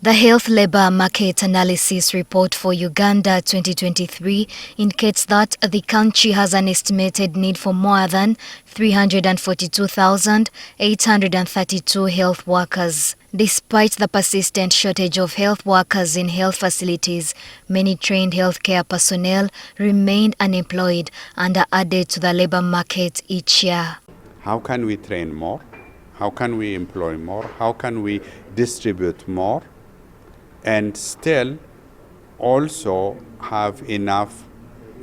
The Health Labour Market Analysis Report for Uganda 2023 indicates that the country has an estimated need for more than 342,832 health workers. Despite the persistent shortage of health workers in health facilities, many trained healthcare personnel remain unemployed and are added to the labour market each year. How can we train more? How can we employ more? How can we distribute more? And still also have enough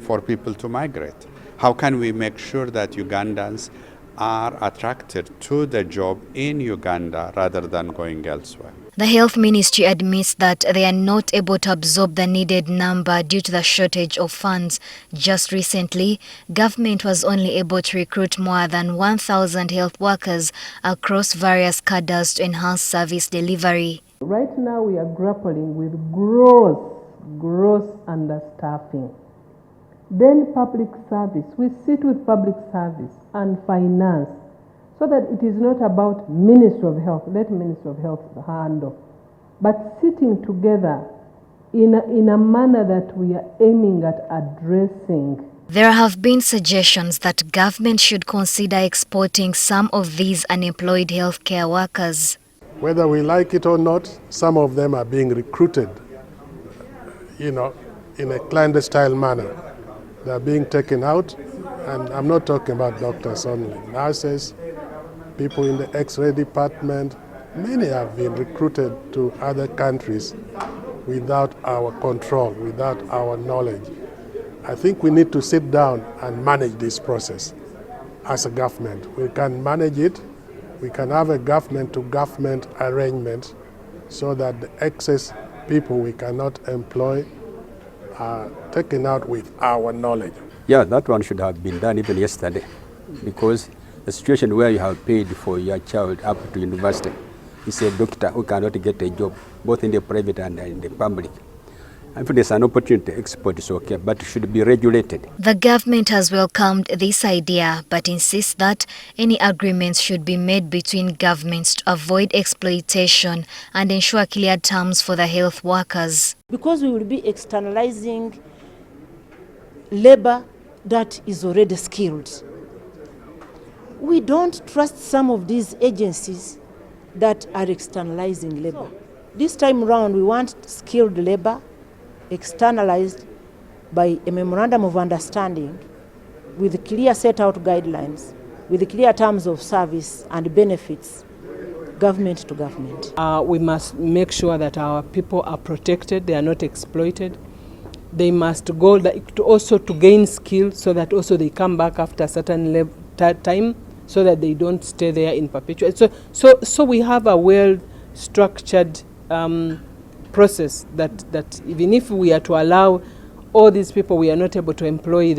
for people to migrate? How can we make sure that Ugandans are attracted to the job in Uganda rather than going elsewhere? The Health Ministry admits that they are not able to absorb the needed number due to the shortage of funds. Just recently, government was only able to recruit more than 1,000 health workers across various cadres to enhance service delivery. Right now we are grappling with gross understaffing. Then public service. We sit with public service and finance so that it is not about Ministry of Health, let Ministry of Health handle, but sitting together in a manner that we are aiming at addressing. There have been suggestions that government should consider exporting some of these unemployed healthcare workers. Whether we like it or not, some of them are being recruited, in a clandestine manner. They're being taken out, and I'm not talking about doctors only. Nurses, people in the X-ray department, many have been recruited to other countries without our control, without our knowledge. I think we need to sit down and manage this process as a government. We can manage it. We can have a government-to-government arrangement so that the excess people we cannot employ are taken out with our knowledge. Yeah, that one should have been done even yesterday, because the situation where you have paid for your child up to university is a doctor who cannot get a job, both in the private and in the public. If there's an opportunity to export, it's okay, but it should be regulated. The government has welcomed this idea, but insists that any agreements should be made between governments to avoid exploitation and ensure clear terms for the health workers. Because we will be externalizing labor that is already skilled. We don't trust some of these agencies that are externalizing labor. This time around, we want skilled labor externalized by a memorandum of understanding with clear set out guidelines, with clear terms of service and benefits, government to government. We must make sure that our people are protected, they are not exploited. They must go also to gain skill so that also they come back after a certain time so that they don't stay there in perpetuity. So we have a well-structured process that even if we are to allow all these people, we are not able to employ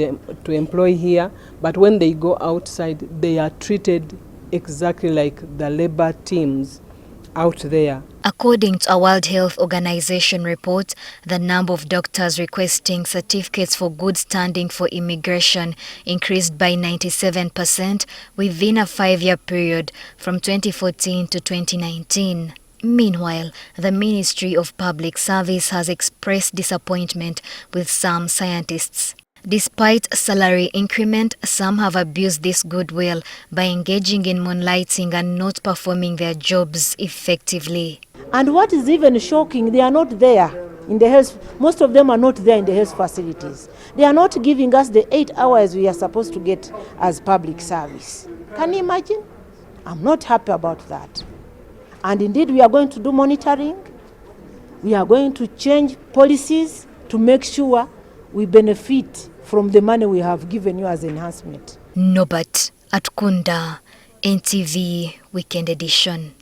here, but when they go outside, they are treated exactly like the labor teams out there. According to a World Health Organization report, the number of doctors requesting certificates for good standing for immigration increased by 97% within a 5-year period from 2014 to 2019. Meanwhile, the Ministry of Public Service has expressed disappointment with some scientists. Despite salary increment, some have abused this goodwill by engaging in moonlighting and not performing their jobs effectively. And what is even shocking, they are not there in the health, most of them are not there in the health facilities. They are not giving us the 8 hours we are supposed to get as public service. Can you imagine? I'm not happy about that. And indeed, we are going to do monitoring. We are going to change policies to make sure we benefit from the money we have given you as enhancement. Nobat Atkunda, NTV Weekend Edition.